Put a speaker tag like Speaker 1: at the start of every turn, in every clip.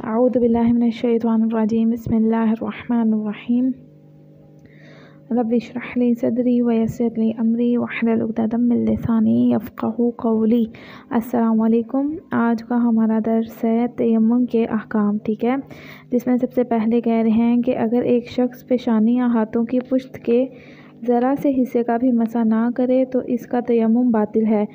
Speaker 1: अऊज़ु बिल्लाहि मिनश्शैतानिर्रजीम बिस्मिल्लाहिर्रहमानिर्रहीम रब्बि इश्रह ली सदरी व यस्सिर ली अमरी वहलुल उक़दतम मिन लिसानी यफ़क़हू क़ौली। अस्सलाम वालेकुम। आज का हमारा दर्स है तयम्मुम के अहकाम, ठीक है, जिसमें सबसे पहले कह रहे हैं कि अगर एक शख्स पेशानी या हाथों की पुश्त के ज़रा से हिस्से का भी मसा ना करे तो इसका तयम्मुम बातिल है,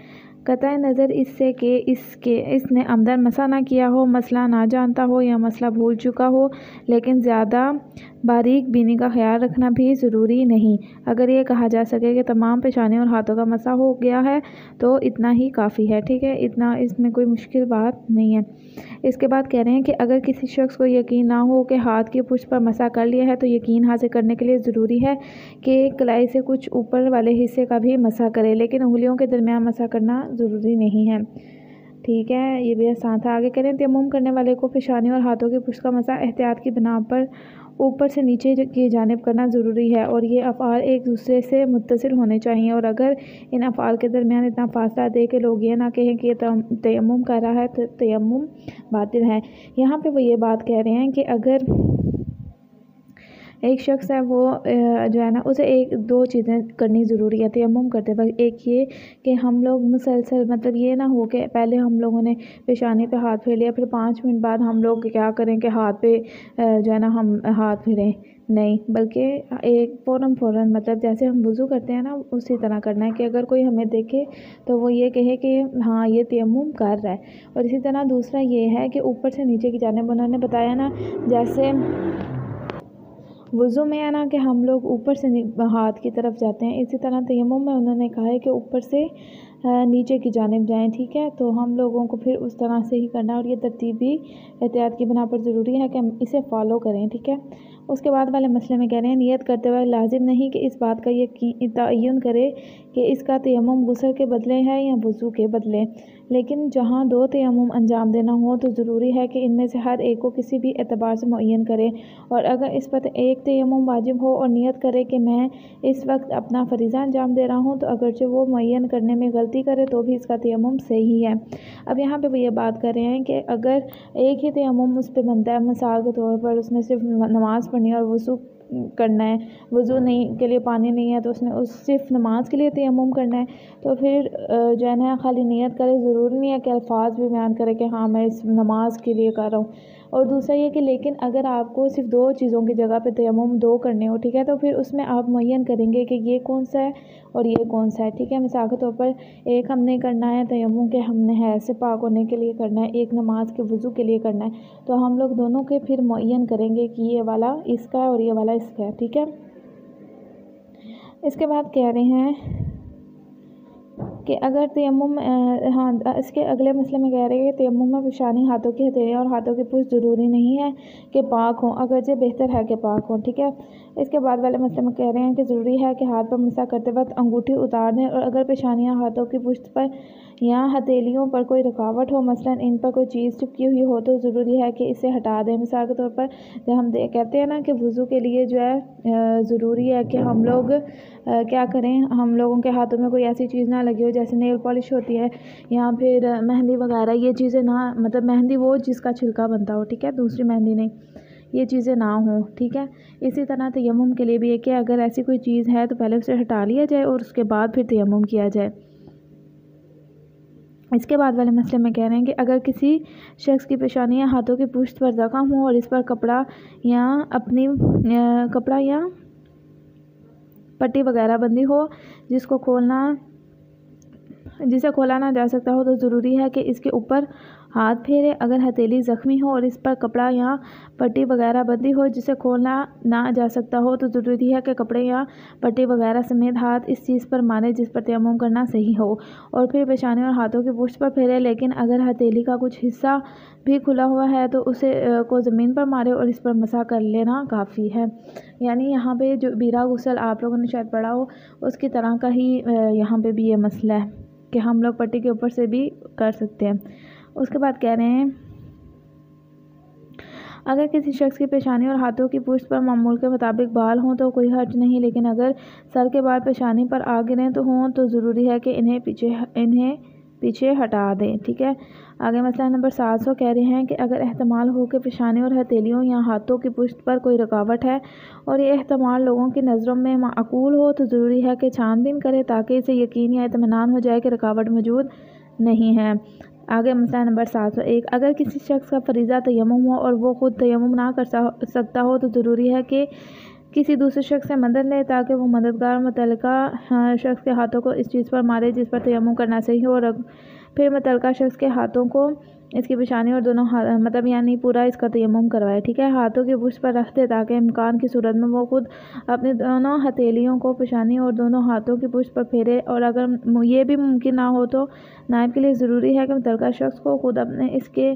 Speaker 1: कतई नज़र इससे कि इसने अमदन मसा ना किया हो, मसला ना जानता हो या मसला भूल चुका हो। लेकिन ज़्यादा बारीक बीनी का ख्याल रखना भी ज़रूरी नहीं। अगर ये कहा जा सके कि तमाम पेशानी और हाथों का मसा हो गया है तो इतना ही काफ़ी है, ठीक है, इतना इसमें कोई मुश्किल बात नहीं है। इसके बाद कह रहे हैं कि अगर किसी शख्स को यकीन ना हो कि हाथ की पुश्त पर मसा कर लिया है तो यकीन हासिल करने के लिए ज़रूरी है कि कलाई से कुछ ऊपर वाले हिस्से का भी मसा करे, लेकिन उंगलियों के दरमियान मसा करना ज़रूरी नहीं है, ठीक है, ये भी आसान था। आगे करें तयम्मुम करने वाले को पेशानी और हाथों की पुश्त का मसा एहतियात की बिना पर ऊपर से नीचे की जानिब करना ज़रूरी है और ये अफ़आल एक दूसरे से मुत्तसिल होने चाहिए। और अगर इन अफ़आल के दरमियान इतना फ़ासला दे के लोग ये ना कहें कि तयम्मुम कर रहा है तो तयम्मुम बातिल है। यहाँ पे वो ये बात कह रहे हैं कि अगर एक शख्स है वो जो है ना उसे एक दो चीज़ें करनी ज़रूरी है तयम्मुम करते वक्त। एक ये कि हम लोग मुसलसल मतलब ये ना हो कि पहले हम लोगों ने पेशानी पे हाथ फेर लिया फिर 5 मिनट बाद हम लोग क्या करें कि हाथ पे जो है ना हम हाथ फेरें, नहीं, बल्कि एक फ़ौरन मतलब जैसे हम वज़ू करते हैं ना उसी तरह करना है कि अगर कोई हमें देखे तो वो ये कहे कि हाँ ये तयम्मुम कर रहा है। और इसी तरह दूसरा ये है कि ऊपर से नीचे की जानिब उन्होंने बताया ना, जैसे वज़ू में है ना कि हम लोग ऊपर से हाथ की तरफ जाते हैं, इसी तरह तयम्मुम में उन्होंने कहा है कि ऊपर से नीचे की जानिब जाएं, ठीक है, तो हम लोगों को फिर उस तरह से ही करना है और ये तरतीब भी एहतियात की बिना पर ज़रूरी है कि हम इसे फ़ॉलो करें, ठीक है। उसके बाद वाले मसले में कह रहे हैं नियत करते हुए लाजिम नहीं कि इस बात का ये तयन करे कि इसका तयम्मुम गुस्ल के बदले है या वज़ू के बदले, लेकिन जहाँ 2 तयम्मुम अंजाम देना हो तो ज़रूरी है कि इनमें से हर एक को किसी भी एतबार से मुअय्यन करें। और अगर इस पर एक तयम्मुम वाजिब हो और नियत करे कि मैं इस वक्त अपना फ़रीज़ा अंजाम दे रहा हूँ तो अगरचे वो मुअय्यन करने में गलती करे तो भी इसका तयम्मुम सही है। अब यहाँ पे वो ये बात कर रहे हैं कि अगर एक ही तयम्मुम उस पर बनता है, मिसाल के तौर पर उसने सिर्फ नमाज़ पढ़नी है और वज़ू करना है, वज़ू नहीं के लिए पानी नहीं है तो उसने सिर्फ नमाज के लिए तयम्मुम करना है, तो फिर जो है ना खाली नियत करे, ज़रूरी नहीं है कि अल्फाज भी बयान करे कि हाँ मैं इस नमाज के लिए कर रहा हूँ। और दूसरा ये कि लेकिन अगर आपको सिर्फ 2 चीज़ों की जगह पे तयम्मुम 2 करने हो, ठीक है, तो फिर उसमें आप मुअय्यन करेंगे कि ये कौन सा है और ये कौन सा है, ठीक है। मिसाल के तौर पर एक हमने करना है तयम्मुम के हमने है से पाक होने के लिए करना है, एक नमाज के वज़ू के लिए करना है, तो हम लोग दोनों के फिर मुअय्यन करेंगे कि ये वाला इसका है और ये वाला इसका है, ठीक है। इसके बाद कह रहे हैं कि अगर तयम्मुम हाँ इसके अगले मसले में कह रहे हैं कि तयम्मुम में पेशानी, हाथों की हथेलियाँ और हाथों की पुश्त ज़रूरी नहीं है कि पाक हों, अगरचे बेहतर है कि पाक हों, ठीक है। इसके बाद वाले मसले में कह रहे हैं कि ज़रूरी है कि हाथ पर मसा करते वक्त अंगूठी उतार दें और अगर पेशानियाँ हाथों की पुश्त पर या हथेलियों पर कोई रुकावट हो, मसलन इन पर कोई चीज़ चिपकी हुई हो, तो ज़रूरी है कि इसे हटा दें। मिसाल के तौर पर जब हम कहते हैं ना कि वज़ू के लिए जो है ज़रूरी है कि हम लोग क्या करें, हम लोगों के हाथों में कोई ऐसी चीज़ ना लगी हो जैसे नेल पॉलिश होती है या फिर मेहंदी वगैरह, ये चीज़ें ना, मतलब मेहंदी वो जिसका छिलका बनता हो, ठीक है, दूसरी मेहंदी नहीं, ये चीज़ें ना हों, ठीक है। इसी तरह तयम्मुम के लिए भी है कि अगर ऐसी कोई चीज़ है तो पहले उसे हटा लिया जाए और उसके बाद फिर तयम्मुम किया जाए। इसके बाद वाले मसले में कह रहे हैं कि अगर किसी शख्स की पेशानी या हाथों की पुश्त पर ज़ख्म हो और इस पर कपड़ा या पट्टी वगैरह बंदी हो जिसे खोला ना जा सकता हो, तो ज़रूरी है कि इसके ऊपर हाथ फेरे। अगर हथेली ज़ख्मी हो और इस पर कपड़ा या पट्टी वगैरह बंदी हो जिसे खोलना ना जा सकता हो, तो ज़रूरी है कि कपड़े या पट्टी वगैरह समेत हाथ इस चीज़ पर मारे जिस पर तयम्मुम करना सही हो और फिर पेशानी और हाथों की पुश्त पर फेरे। लेकिन अगर हथेली का कुछ हिस्सा भी खुला हुआ है तो उसे को ज़मीन पर मारे और इस पर मसा कर लेना काफ़ी है। यानी यहाँ पे जो बीरा गुस्ल आप लोगों ने शायद पढ़ा हो उसकी तरह का ही यहाँ पे भी ये मसला है कि हम लोग पट्टी के ऊपर से भी कर सकते हैं। उसके बाद कह रहे हैं अगर किसी शख्स की पेशानी और हाथों की पुश्त पर मामूल के मुताबिक बाल हों तो कोई हर्ज नहीं, लेकिन अगर सर के बाल पेशानी पर आ गिरें तो ज़रूरी है कि इन्हें पीछे हटा दें, ठीक है। आगे मसला नंबर 700 कह रहे हैं कि अगर एहतमाल हो कि पेशानी और हथेलियों या हाथों की पुष्ट पर कोई रुकावट है और ये एहतमाल लोगों की नज़रों में माकूल हो तो ज़रूरी है कि छानबीन करें ताकि इसे यकीन या इत्मीनान हो जाए कि रुकावट मौजूद नहीं है। आगे मसला नंबर 701 अगर किसी शख्स का फरीज़ा तयम्मुम हो और वो ख़ुद तयम्मुम ना कर सकता हो तो ज़रूरी है कि किसी दूसरे शख्स से मदद ले ताकि वो मददगार मुतल्लिका शख्स के हाथों को इस चीज़ पर मारे जिस पर तयम्मुम करना सही हो और फिर मुतल्लिका शख्स के हाथों को इसकी पेशानी और दोनों मतलब यानी पूरा इसका तयम्मुम करवाए। ठीक है, हाथों की पुष्ट पर रख दे ताकि इम्कान की सूरत में वो खुद अपनी दोनों हथेलियों को पेशानी और दोनों हाथों की पुष्ट पर फेरे। और अगर ये भी मुमकिन ना हो तो नायब के लिए ज़रूरी है कि मुतल्लिका शख्स को खुद अपने इसके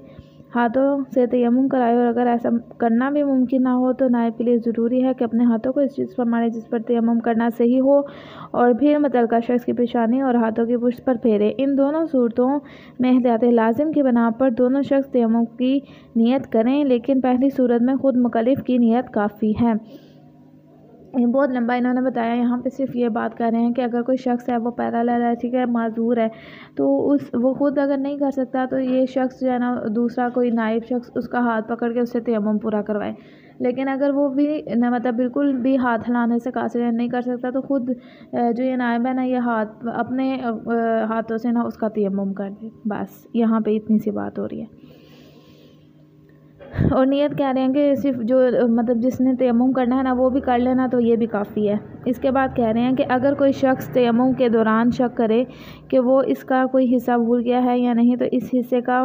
Speaker 1: हाथों से तयम्मुम कराए। और अगर ऐसा करना भी मुमकिन ना हो तो नायब के लिए ज़रूरी है कि अपने हाथों को इस चीज़ पर मारे जिस पर तयम्मुम करना सही हो और फिर मुतल्लिका शख्स की पेशानी और हाथों की पुष्ट पर फेरे। इन दोनों सूरतों में एहतियात लाजिम की बना पर दोनों शख्स तयम्मुम की नियत करें, लेकिन पहली सूरत में खुद मुकल्लिफ की नियत काफ़ी है। ये बहुत लंबा इन्होंने बताया। यहाँ पे सिर्फ ये बात कर रहे हैं कि अगर कोई शख्स है वो पैरालाइज है, ठीक है, माजूर है, तो वो खुद अगर नहीं कर सकता तो ये शख्स जो है ना दूसरा कोई नाइब शख्स उसका हाथ पकड़ के उससे तयम्मुम पूरा करवाए। लेकिन अगर वो भी न मतलब बिल्कुल भी हाथ हिलाने से कासिर नहीं कर सकता तो खुद जो ये नाइब है ना ये हाथ अपने हाथों से ना उसका तयम्मुम कर दे। बस यहाँ पे इतनी सी बात हो रही है। और नियत कह रहे हैं कि सिर्फ जो मतलब जिसने तयम्मुम करना है ना वो भी कर लेना तो ये भी काफ़ी है। इसके बाद कह रहे हैं कि अगर कोई शख्स तयम्मुम के दौरान शक करे कि वो इसका कोई हिस्सा भूल गया है या नहीं तो इस हिस्से का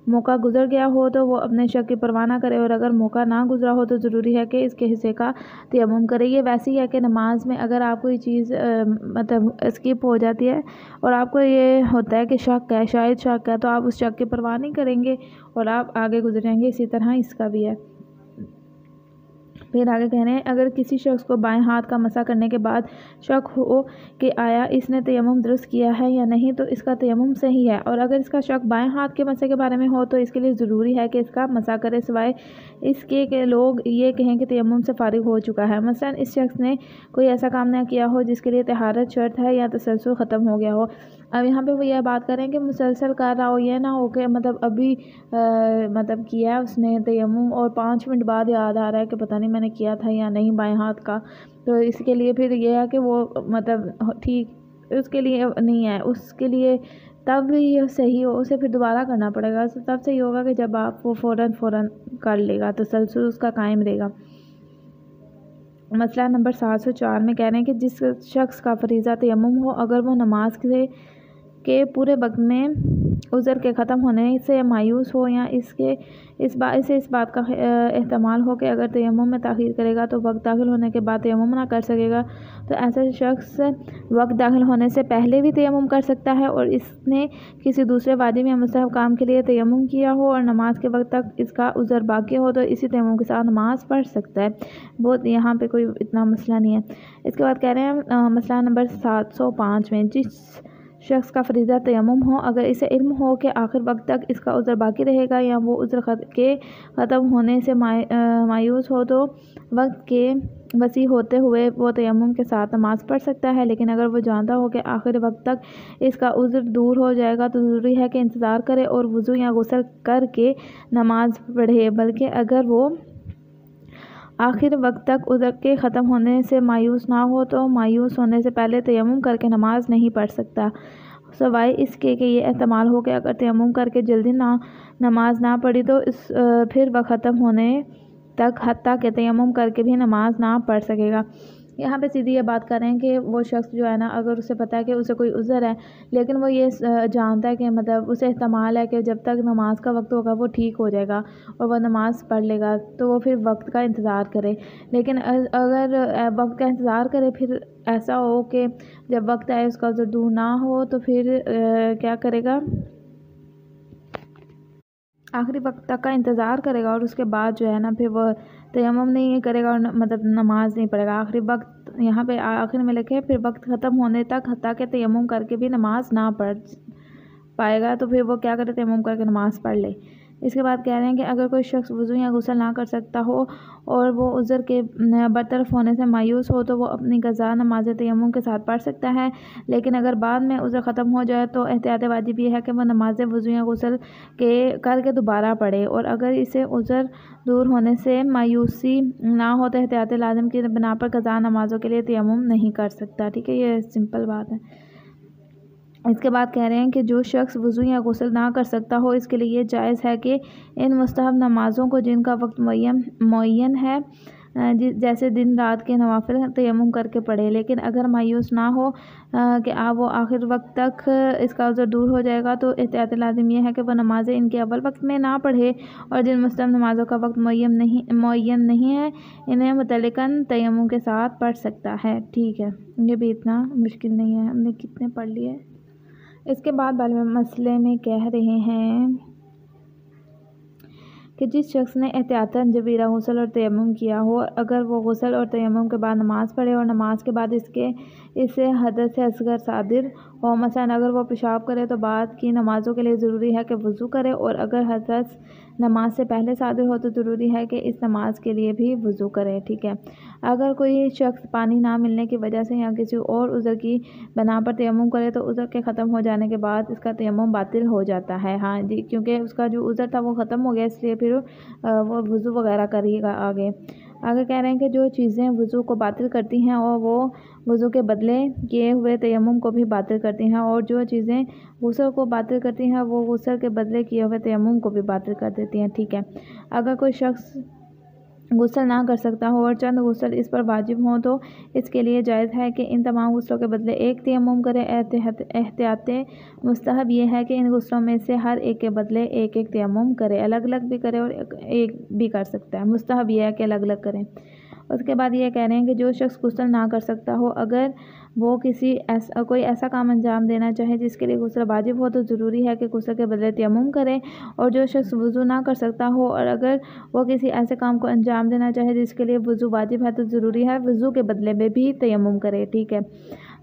Speaker 1: मौका गुजर गया हो तो वो अपने शक की परवाह ना करे। और अगर मौका ना गुजरा हो तो ज़रूरी है कि इसके हिस्से का तयम्मुम करे। ये वैसे ही है कि नमाज में अगर आप कोई चीज़ मतलब स्किप हो जाती है और आपको ये होता है कि शक है, शायद शक है, तो आप उस शक की परवाह नहीं करेंगे और आप आगे गुजरेंगे। इसी तरह इसका भी है। फिर आगे कह रहे हैं अगर किसी शख्स को बाएं हाथ का मसा करने के बाद शक हो कि आया इसने तयम्मुम दुरुस्त किया है या नहीं तो इसका तयम्मुम सही है। और अगर इसका शक बाएं हाथ के मसे के बारे में हो तो इसके लिए ज़रूरी है कि इसका मसा करे सिवाय इसके कि लोग ये कहें कि तयम्मुम से फारिग हो चुका है। मसलन इस शख्स ने कोई ऐसा काम ना किया हो जिसके लिए तहारत शर्त है या तसलसल ख़त्म हो गया हो। अब यहाँ पे वो यह बात करें कि मुसलसल कर रहा हो, यह ना हो कि मतलब अभी मतलब किया है उसने तयम्मुम और 5 मिनट बाद याद आ रहा है कि पता नहीं मैंने किया था या नहीं बाएं हाथ का। तो इसके लिए फिर यह है कि वो मतलब ठीक उसके लिए नहीं है, उसके लिए तब ये सही हो उसे फिर दोबारा करना पड़ेगा। तो तब सही होगा कि जब आप वो फ़ौरन कर लेगा, तसलसल उसका कायम रहेगा। मसला नंबर 704 में कह रहे हैं कि जिस शख्स का फरीज़ा तयम्मुम हो अगर वो नमाज के पूरे वक्त में उज़र के ख़त्म होने से मायूस हो या इस बात का एहतमाल हो कि अगर तयम्मुम में ताख़ीर करेगा तो वक्त दाखिल होने के बाद तयम्मुम ना कर सकेगा तो ऐसा शख्स वक्त दाखिल होने से पहले भी तयम्मुम कर सकता है। और इसने किसी दूसरे वाजिब या मुस्तहब काम के लिए तयम्मुम किया हो और नमाज के वक्त तक इसका उज़र बाकी हो तो इसी तयम्मुम के साथ नमाज पढ़ सकता है। बहुत यहाँ पे कोई इतना मसला नहीं है। इसके बाद कह रहे हैं मसला नंबर 705 में जिस शख्स का फरीज़ा तयम्मुम हो अगर इसे इल्म हो कि आखिर वक्त तक इसका उज़र बाकी रहेगा या वो उज़र के ख़त्म होने से मायूस हो तो वक्त के वसी होते हुए वो तयम्मुम के साथ नमाज़ पढ़ सकता है। लेकिन अगर वो जानता हो कि आखिर वक्त तक इसका उज़र दूर हो जाएगा तो ज़रूरी है कि इंतज़ार करे और वज़ू या गुस्ल करके नमाज़ पढ़े। बल्कि अगर वो आखिर वक्त तक उज़र के ख़त्म होने से मायूस ना हो तो मायूस होने से पहले तयम्मुम करके नमाज नहीं पढ़ सकता सवाए इसके कि ये एहतमाल हो कि अगर तयम्मुम करके जल्दी नमाज ना पढ़ी तो फिर वक्त ख़त्म होने तक हत्ता के तयम्मुम करके भी नमाज ना पढ़ सकेगा। यहाँ पे सीधी ये बात कर रहे हैं कि वो शख्स जो है ना अगर उसे पता है कि उसे कोई उज़र है लेकिन वो ये जानता है कि मतलब उसे एहतमाल है कि जब तक नमाज का वक्त होगा वो ठीक हो जाएगा और वह नमाज़ पढ़ लेगा तो वो फिर वक्त का इंतज़ार करे। लेकिन अगर वक्त का इंतज़ार करे फिर ऐसा हो कि जब वक्त आए उसका उज़र दूर ना हो तो फिर क्या करेगा, आखिरी वक्त तक का इंतज़ार करेगा और उसके बाद जो है ना फिर वह तयम्मुम नहीं करेगा और मतलब नमाज नहीं पढ़ेगा। आखिरी वक्त यहाँ पे आखिर में लिखे फिर वक्त ख़त्म होने तक हत्ता के तयम्मुम करके भी नमाज ना पढ़ पाएगा तो फिर वो क्या करे, तयम्मुम करके नमाज पढ़ ले। इसके बाद कह रहे हैं कि अगर कोई शख्स वज़ू या गुस्ल ना कर सकता हो और वो उज़र के बरतरफ होने से मायूस हो तो वो अपनी क़ज़ा नमाज तयम्मुम के साथ पढ़ सकता है। लेकिन अगर बाद में उज़र ख़त्म हो जाए तो एहतियात वाजिब ये है कि वह नमाज वज़ू या गुस्ल करके दोबारा पढ़े, और अगर इसे उज़र दूर होने से मायूसी ना हो तो एहतियात लाज़िम की बिना पर क़ज़ा नमाज़ों के लिए तयम्मुम नहीं कर सकता। ठीक है, ये सिंपल बात है। इसके बाद कह रहे हैं कि जो शख्स वज़ू या गुस्ल ना कर सकता हो इसके लिए ये जायज़ है कि इन मुस्तहब नमाज़ों को जिनका वक्त मुअय्यन है जैसे दिन रात के नवाफिल तयम्मुम करके पढ़े। लेकिन अगर मायूस ना हो कि वो आखिर वक्त तक इसका उज़र दूर हो जाएगा तो एहतियात लाज़िम यह है कि वह नमाज़ें इनके अव्वल वक्त में ना पढ़े, और जिन मुस्तहब नमाज़ों का वक्त मुअय्यन नहीं है इन्हें मुतल्लिक़न तयम्मुम के साथ पढ़ सकता है। ठीक है, ये भी इतना मुश्किल नहीं है, हमने कितने पढ़ लिए। इसके बाद वाले मसले में कह रहे हैं कि जिस शख्स ने एहतियातन जबीरा गुस्ल और तयम्मुम किया हो, अगर वो गुस्ल और तयम्मुम के बाद नमाज़ पढ़े और नमाज के बाद इससे हदस असगर सादिर हो, मसलन अगर वो पेशाब करे तो बाद की नमाज़ों के लिए ज़रूरी है कि वज़ू करे, और अगर हदस नमाज से पहले सादिर हो तो ज़रूरी है कि इस नमाज के लिए भी वज़ू करे। ठीक है, अगर कोई शख्स पानी ना मिलने की वजह से या किसी और उज़र की बना पर तयम्मुम करे तो उज़र के ख़त्म हो जाने के बाद इसका तयम्मुम बातिल हो जाता है। हाँ जी, क्योंकि उसका जो उज़र था वो ख़त्म हो गया, इसलिए फिर वो वज़ू वगैरह करेगा आगे। आगे कह रहे हैं कि जो चीज़ें वज़ू को बातिल करती हैं और वो वज़ू के बदले किए हुए तयम्मुम को भी बातिल करती हैं, और जो चीज़ें गुस्ल को बातिल करती हैं वो गुस्ल के बदले किए हुए तयम्मुम को भी बातिल कर देती हैं। ठीक है, अगर कोई शख्स गुस्ल ना कर सकता हो और चंद गुस्ल इस पर वाजिब हों तो इसके लिए जायज़ है कि इन तमाम गुस्लों के बदले एक तयम्मुम करे। एहतियात मुस्तहब ये है कि इन गुस्लों में से हर एक के बदले एक एक तयम्मुम करे, अलग अलग भी करे और एक भी कर सकता है। मुस्तहब ये है कि अलग अलग करें। उसके बाद ये कह रहे हैं कि जो शख्स गुस्ल ना कर सकता हो, अगर वो कोई ऐसा काम अंजाम देना चाहे जिसके लिए गुस्ल वाजिब हो तो ज़रूरी है कि गुस्ल के बदले तयम्मुम करे, और जो शख्स वज़ू ना कर सकता हो और अगर वो किसी ऐसे काम को अंजाम देना चाहे जिसके लिए वज़ू वाजिब है तो ज़रूरी है वज़ू के बदले में भी तयम्मुम करे। ठीक है,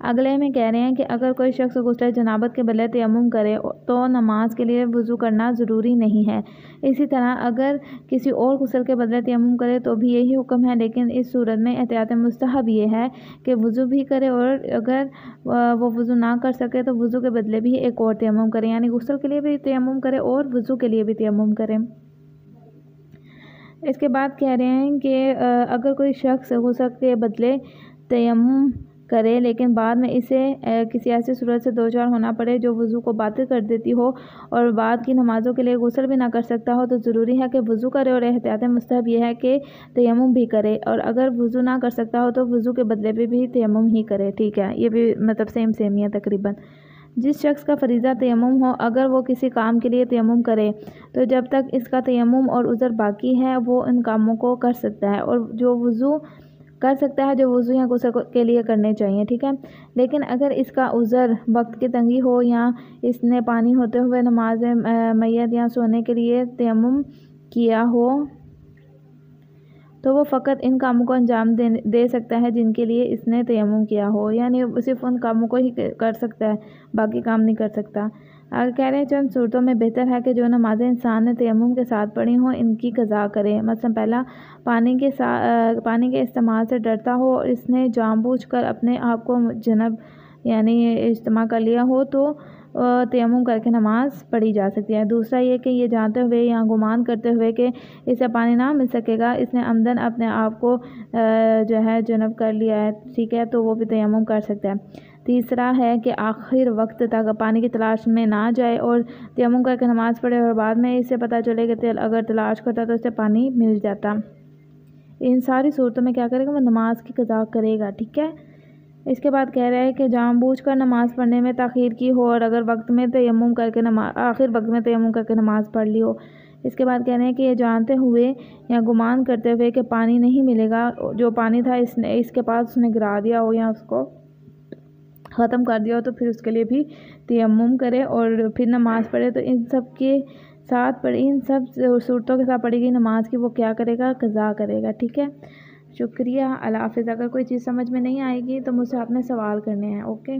Speaker 1: अगले में कह रहे हैं कि अगर कोई शख्स गुस्ल जनाबत के बदले तयम्मुम करे तो नमाज के लिए वज़ू करना ज़रूरी नहीं है। इसी तरह अगर किसी और गुस्ल के बदले तयम्मुम करे तो भी यही हुक्म है, लेकिन इस सूरत में एहतियात मुस्तहब ये है कि वज़ू भी करे, और अगर वो वज़ू ना कर सके तो वज़ू के बदले भी एक और तयम्मुम करे, यानी गुस्ल के लिए भी तयम्मुम करे और वज़ू के लिए भी तयम्मुम करे। इसके बाद कह रहे हैं कि अगर कोई शख्स गुस्ल के बदले तयम्मुम करे लेकिन बाद में इसे किसी ऐसी सूरत से दो चार होना पड़े जो वज़ू को बातिल कर देती हो और बाद की नमाज़ों के लिए गुस्ल भी ना कर सकता हो तो ज़रूरी है कि वज़ू करे, और एहतियात मुस्तहब यह है कि तयम्मुम भी करे, और अगर वज़ू ना कर सकता हो तो वज़ू के बदले में भी तयम्मुम ही करे। ठीक है, ये भी मतलब सेम ही है तकरीबन। जिस शख्स का फ़रीज़ा तयम्मुम हो, अगर वो किसी काम के लिए तयम्मुम करे तो जब तक इसका तयम्मुम और उज़र बाकी है वो इन कामों को कर सकता है, और जो वज़ू कर सकता है जो वज़ू या गुस्ल के लिए करने चाहिए। ठीक है, लेकिन अगर इसका उज़र वक्त की तंगी हो या इसने पानी होते हुए नमाज मैयत या सोने के लिए तयम्मुम किया हो तो वो फ़कत इन कामों को अंजाम दे सकता है जिनके लिए इसने तयम्मुम किया हो, यानी सिर्फ उन कामों को ही कर सकता है, बाकी काम नहीं कर सकता। आगे कह रहे हैं चंद सूरतों में बेहतर है कि जो नमाज़ें इंसान ने तयम्मुम के साथ पढ़ी हों इनकी क़ज़ा करे। मतलब पहला, पानी के इस्तेमाल से डरता हो और इसने जानबूझकर अपने आप को जनब यानी इस्तेमाल कर लिया हो तो तयम्मुम करके नमाज़ पढ़ी जा सकती है। दूसरा ये कि ये जानते हुए या गुमान करते हुए कि इसे पानी ना मिल सकेगा इसने अमदन अपने आप को जो है जनब कर लिया है, ठीक है, तो वो भी तयम्मुम कर सकता है। तीसरा है कि आखिर वक्त तक पानी की तलाश में ना जाए और तयम्मुम करके नमाज़ पढ़े और बाद में इसे पता चले कि अगर तलाश करता तो इसे पानी मिल जाता। इन सारी सूरतों में क्या करेगा, वो नमाज की क़ज़ा करेगा। ठीक है, इसके बाद कह रहा है कि जानबूझकर नमाज़ पढ़ने में ताख़ीर की हो और अगर वक्त में तयम्मुम करके आखिर वक्त में तयम्मुम करके नमाज़ पढ़ ली हो। इसके बाद कह रहे हैं कि ये जानते हुए या गुमान करते हुए कि पानी नहीं मिलेगा, जो पानी था इसके पास उसने गिरा दिया हो या उसको ख़त्म कर दिया हो तो फिर उसके लिए भी तयम्मुम करे और फिर नमाज़ पढ़े। तो इन सब सूरतों के साथ पढ़ी गई नमाज की वो क्या करेगा, क़ज़ा करेगा। ठीक है, शुक्रिया, अल्लाह हाफ़िज़। अगर कोई चीज़ समझ में नहीं आएगी तो मुझसे आपने सवाल करने हैं। ओके।